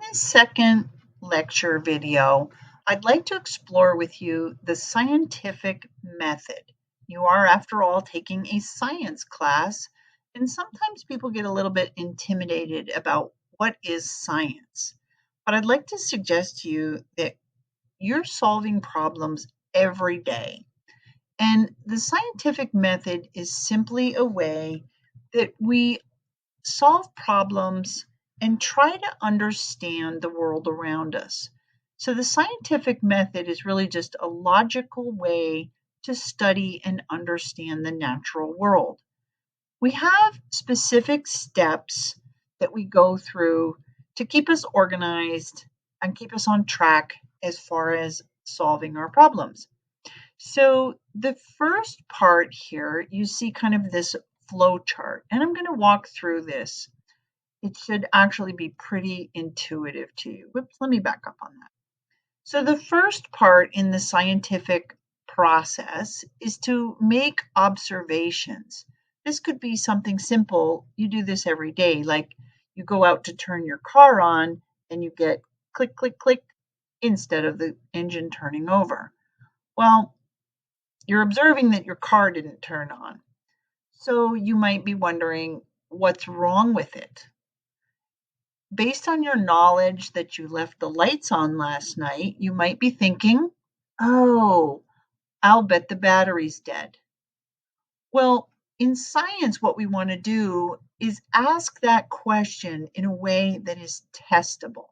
this second lecture video, I'd like to explore with you the scientific method. You are, after all, taking a science class, and sometimes people get a little bit intimidated about what is science. But I'd like to suggest to you that you're solving problems every day. And the scientific method is simply a way that we solve problems and try to understand the world around us. So, the scientific method is really just a logical way to study and understand the natural world. We have specific steps that we go through to keep us organized and keep us on track as far as solving our problems. So the first part here, you see kind of this flow chart, and I'm going to walk through this. It should actually be pretty intuitive to you. Whoops, let me back up on that. So the first part in the scientific process is to make observations. This could be something simple. You do this every day, like you go out to turn your car on and you get click, click, click instead of the engine turning over. Well, you're observing that your car didn't turn on. So you might be wondering what's wrong with it. Based on your knowledge that you left the lights on last night, you might be thinking, oh, I'll bet the battery's dead. Well, in science, what we want to do is ask that question in a way that is testable.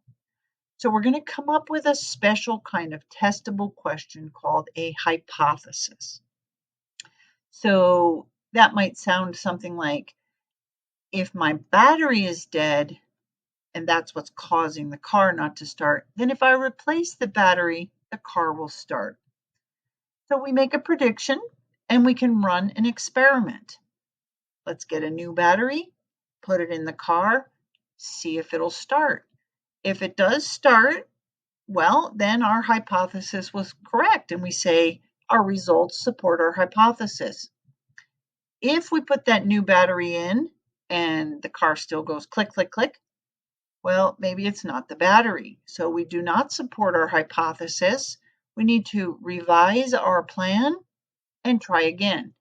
So we're going to come up with a special kind of testable question called a hypothesis. So that might sound something like, if my battery is dead, and that's what's causing the car not to start, then if I replace the battery, the car will start. So we make a prediction and we can run an experiment. Let's get a new battery, put it in the car, see if it'll start. If it does start, well, then our hypothesis was correct, and we say our results support our hypothesis. If we put that new battery in and the car still goes click, click, click, well, maybe it's not the battery. So we do not support our hypothesis. We need to revise our plan and try again.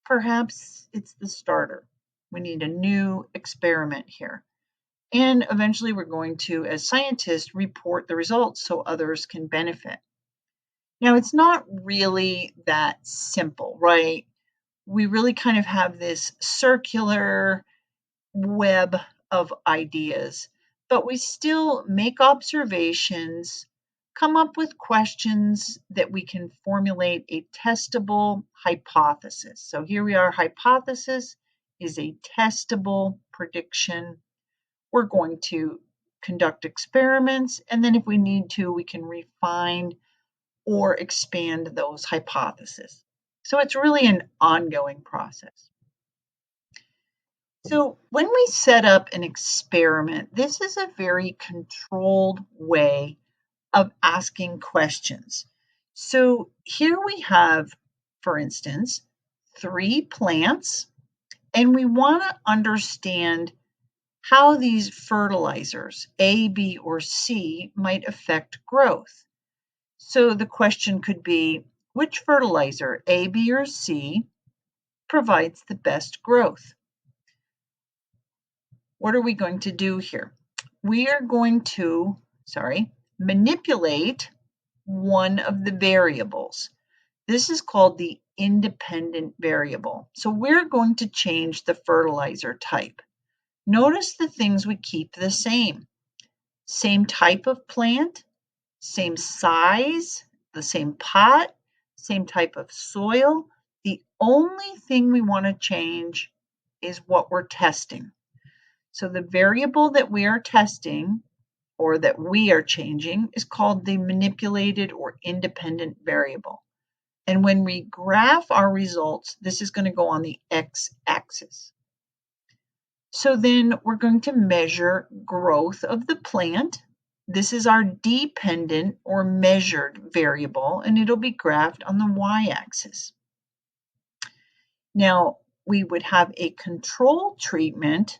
Perhaps it's the starter. We need a new experiment here. And eventually we're going to, as scientists, report the results so others can benefit. Now, it's not really that simple, right? We really kind of have this circular web of ideas, but we still make observations, come up with questions that we can formulate a testable hypothesis. So here we are, hypothesis is a testable prediction. We're going to conduct experiments, and then if we need to, we can refine or expand those hypotheses. So it's really an ongoing process. So when we set up an experiment, this is a very controlled way of asking questions. So here we have, for instance, 3 plants, and we want to understand how these fertilizers, A, B, or C, might affect growth. So the question could be, which fertilizer, A, B, or C, provides the best growth? What are we going to do here? We are going to, manipulate one of the variables. This is called the independent variable. So we're going to change the fertilizer type. Notice the things we keep the same. Same type of plant, same size, the same pot, same type of soil. The only thing we want to change is what we're testing. So the variable that we are testing or that we are changing is called the manipulated or independent variable. And when we graph our results, this is going to go on the x-axis. So then we're going to measure growth of the plant. This is our dependent or measured variable, and it'll be graphed on the y-axis. Now, we would have a control treatment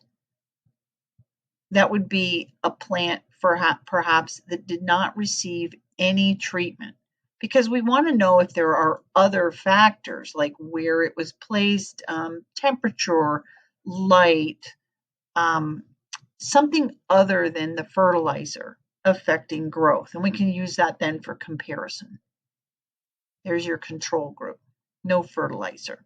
That would be a plant perhaps that did not receive any treatment, because we want to know if there are other factors like where it was placed, temperature, light, um, something other than the fertilizer affecting growth. And we can use that then for comparison. There's your control group, no fertilizer.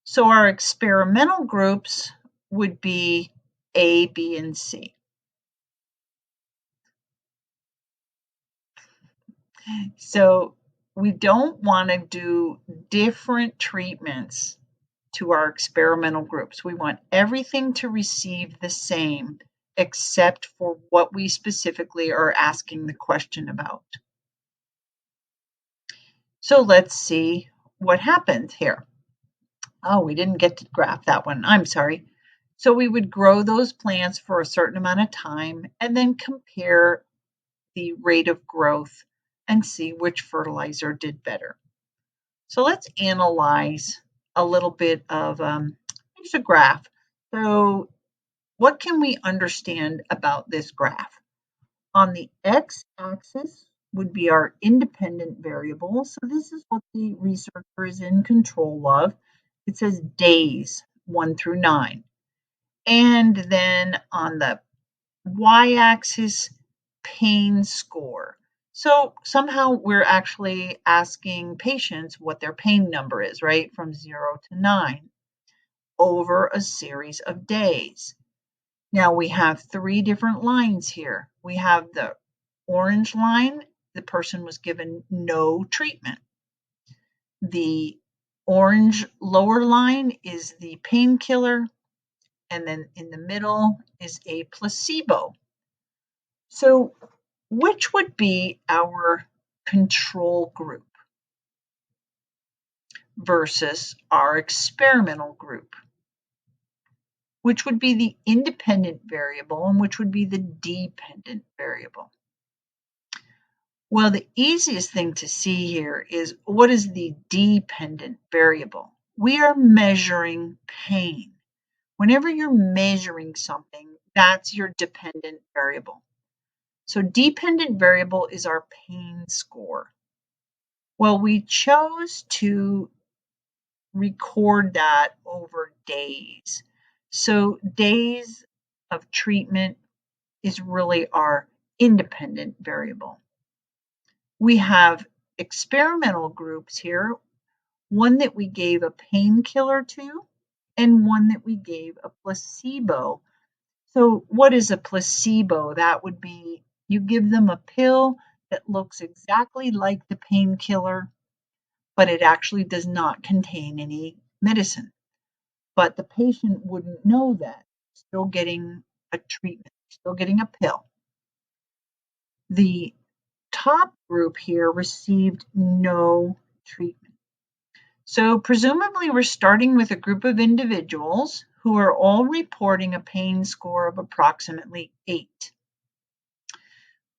So our experimental groups would be A, B, and C. So we don't want to do different treatments to our experimental groups. We want everything to receive the same, except for what we specifically are asking the question about. So let's see what happened here. Oh, we didn't get to graph that one. I'm sorry. So we would grow those plants for a certain amount of time and then compare the rate of growth and see which fertilizer did better. So let's analyze a little bit of, here's a graph. So what can we understand about this graph? On the x-axis would be our independent variable. So this is what the researcher is in control of. It says days 1 through 9. And then on the y-axis, pain score. So somehow we're actually asking patients what their pain number is, right? From 0 to 9 over a series of days. Now we have 3 different lines here. We have the orange line, the person was given no treatment. The orange lower line is the painkiller, and then in the middle is a placebo. So which would be our control group versus our experimental group? Which would be the independent variable and which would be the dependent variable? Well, the easiest thing to see here is what is the dependent variable? We are measuring pain. Whenever you're measuring something, that's your dependent variable. So dependent variable is our pain score. Well, we chose to record that over days. So days of treatment is really our independent variable. We have experimental groups here, one that we gave a painkiller to and one that we gave a placebo. So what is a placebo? That would be you give them a pill that looks exactly like the painkiller, but it actually does not contain any medicine. But the patient wouldn't know that. Still getting a treatment, still getting a pill. The top group here received no treatment. So presumably we're starting with a group of individuals who are all reporting a pain score of approximately 8.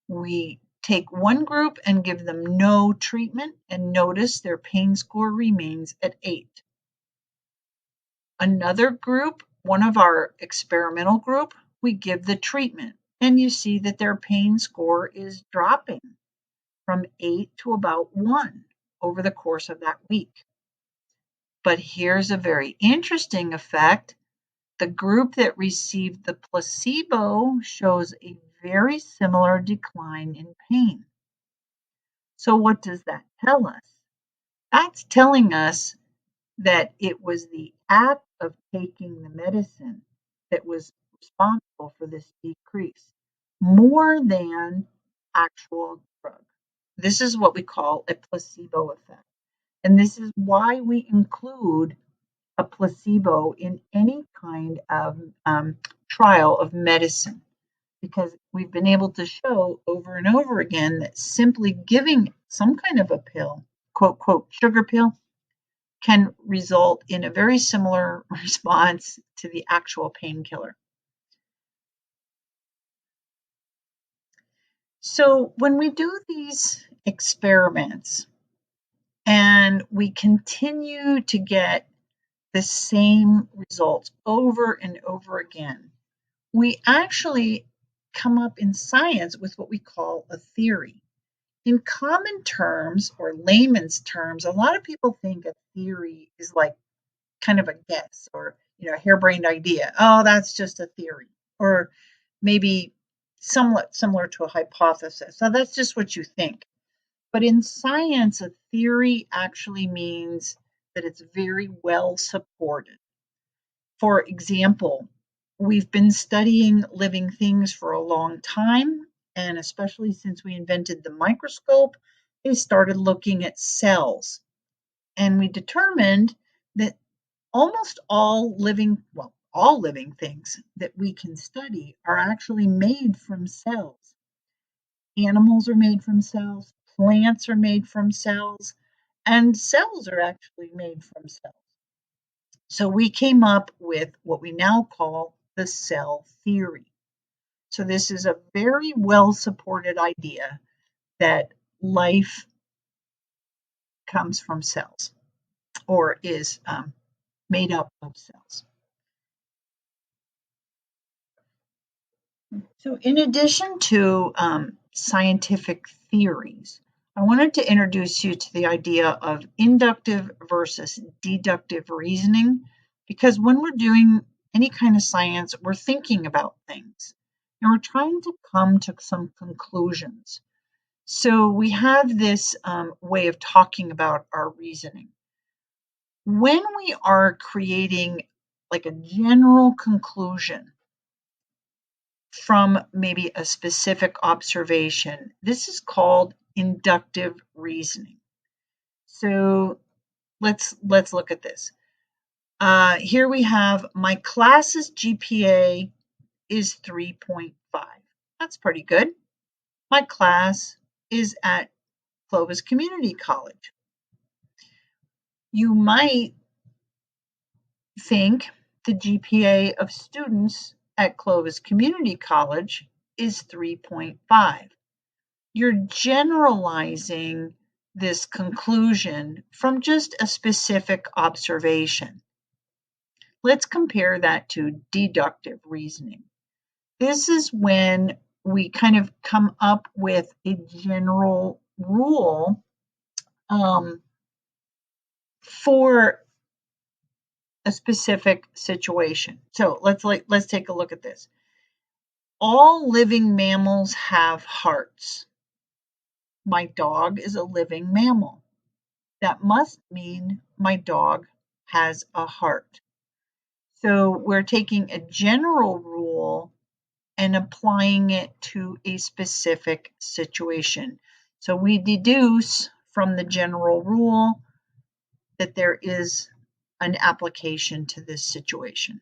We take one group and give them no treatment, and notice their pain score remains at 8. Another group, one of our experimental group, we give the treatment, and you see that their pain score is dropping from 8 to about 1 over the course of that week. But here's a very interesting effect. The group that received the placebo shows a very similar decline in pain. So what does that tell us? That's telling us that it was the act of taking the medicine that was responsible for this decrease more than actual drug. This is what we call a placebo effect. And this is why we include a placebo in any kind of trial of medicine, because we've been able to show over and over again that simply giving some kind of a pill, quote, quote, sugar pill, can result in a very similar response to the actual painkiller. So when we do these experiments and we continue to get the same results over and over again, we actually come up in science with what we call a theory. In common terms or layman's terms, a lot of people think a theory is like kind of a guess or a harebrained idea. Oh, that's just a theory. Or maybe somewhat similar to a hypothesis. So that's just what you think. But in science, a theory actually means that it's very well supported. For example, we've been studying living things for a long time, and especially since we invented the microscope, they started looking at cells. And we determined that almost all living things that we can study are actually made from cells. Animals are made from cells, plants are made from cells, and cells are actually made from cells. So we came up with what we now call the cell theory. So this is a very well supported idea that life comes from cells or is made up of cells. So, in addition to scientific theories, I wanted to introduce you to the idea of inductive versus deductive reasoning, because when we're doing any kind of science, we're thinking about things and we're trying to come to some conclusions. So, we have this way of talking about our reasoning. When we are creating like a general conclusion from maybe a specific observation, this is called inductive reasoning. So let's look at this. Here we have my class's GPA is 3.5. That's pretty good. My class is at Clovis Community College. You might think the GPA of students at Clovis Community College is 3.5. You're generalizing this conclusion from just a specific observation. Let's compare that to deductive reasoning. This is when we kind of come up with a general rule for a specific situation. So let's take a look at this. All living mammals have hearts. My dog is a living mammal. That must mean my dog has a heart. So we're taking a general rule and applying it to a specific situation. So we deduce from the general rule that there is an application to this situation.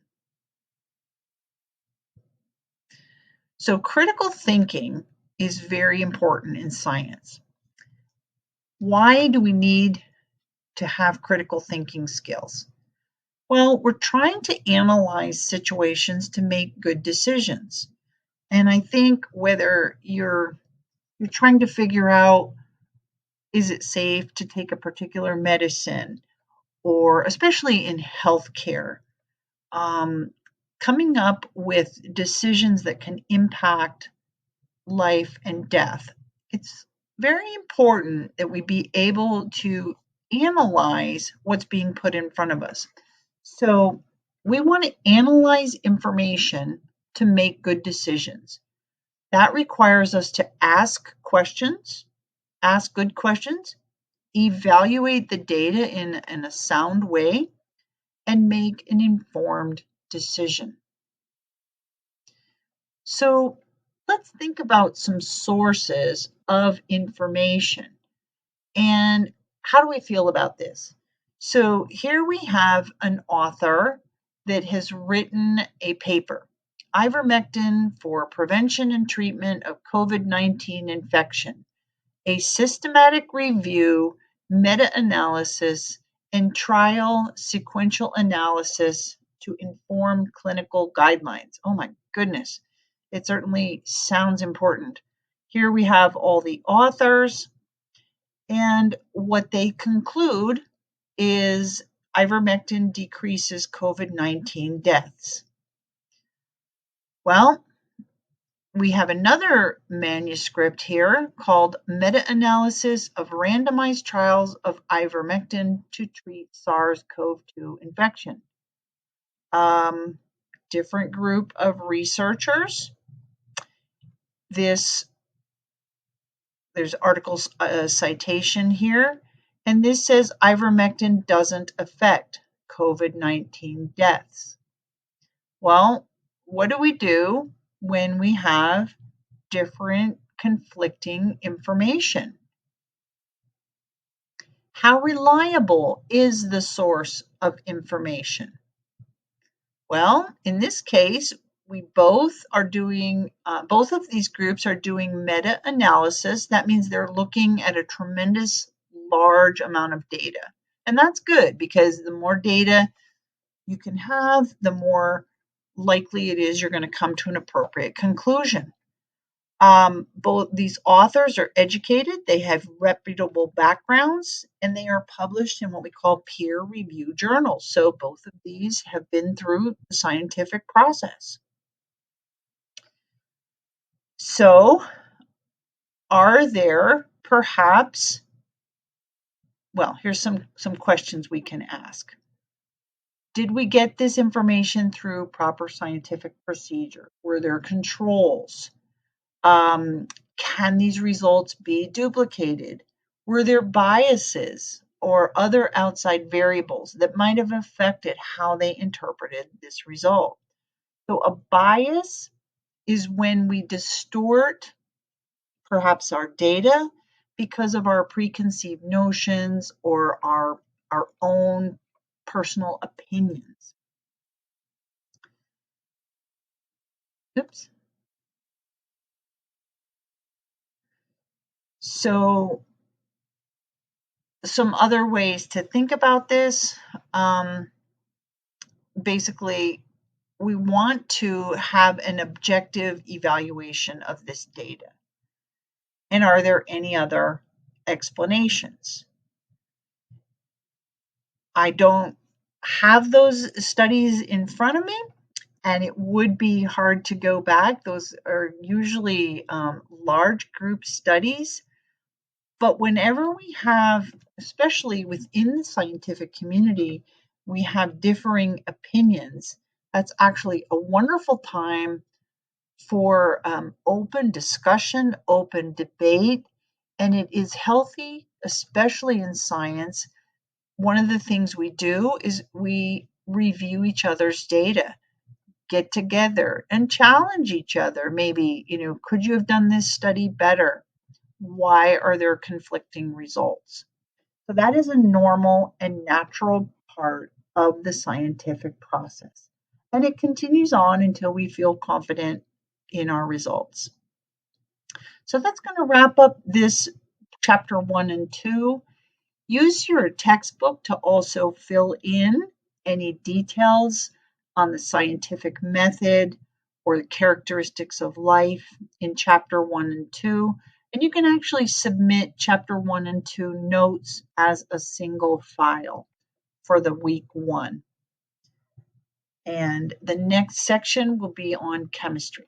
So critical thinking is very important in science. Why do we need to have critical thinking skills? Well, we're trying to analyze situations to make good decisions. And I think whether you're trying to figure out, is it safe to take a particular medicine, or especially in healthcare, coming up with decisions that can impact life and death. It's very important that we be able to analyze what's being put in front of us. So we want to analyze information to make good decisions. That requires us to ask questions, ask good questions, evaluate the data in a sound way, and make an informed decision. So let's think about some sources of information. And how do we feel about this? So here we have an author that has written a paper, Ivermectin for Prevention and Treatment of COVID-19 Infection, a systematic review, meta-analysis, and trial sequential analysis to inform clinical guidelines. Oh my goodness, it certainly sounds important. Here we have all the authors, and what they conclude is ivermectin decreases COVID-19 deaths. Well, we have another manuscript here called Meta-Analysis of Randomized Trials of Ivermectin to Treat SARS-CoV-2 Infection. Different group of researchers. There's articles citation here, and this says ivermectin doesn't affect COVID-19 deaths. Well, what do we do when we have different conflicting information? How reliable is the source of information? Well, in this case, we both are doing, both of these groups are doing meta-analysis. That means they're looking at a tremendous large amount of data. And that's good because the more data you can have, the more likely it is you're going to come to an appropriate conclusion. Both these authors are educated, they have reputable backgrounds, and they are published in what we call peer-reviewed journals. So both of these have been through the scientific process. So are there perhaps, well, here's some questions we can ask. Did we get this information through proper scientific procedure? Were there controls? Can these results be duplicated? Were there biases or other outside variables that might have affected how they interpreted this result? So a bias is when we distort perhaps our data because of our preconceived notions or our own personal opinions. Oops. So some other ways to think about this, basically, we want to have an objective evaluation of this data. And are there any other explanations? I don't have those studies in front of me, and it would be hard to go back. Those are usually large group studies. But whenever we have, especially within the scientific community, we have differing opinions, that's actually a wonderful time for open discussion, open debate, and it is healthy, especially in science. One of the things we do is we review each other's data, get together and challenge each other. Maybe, could you have done this study better? Why are there conflicting results? So that is a normal and natural part of the scientific process. And it continues on until we feel confident in our results. So that's going to wrap up this chapter 1 and 2. Use your textbook to also fill in any details on the scientific method or the characteristics of life in chapter 1 and 2. And you can actually submit chapter 1 and 2 notes as a single file for the week 1. And the next section will be on chemistry.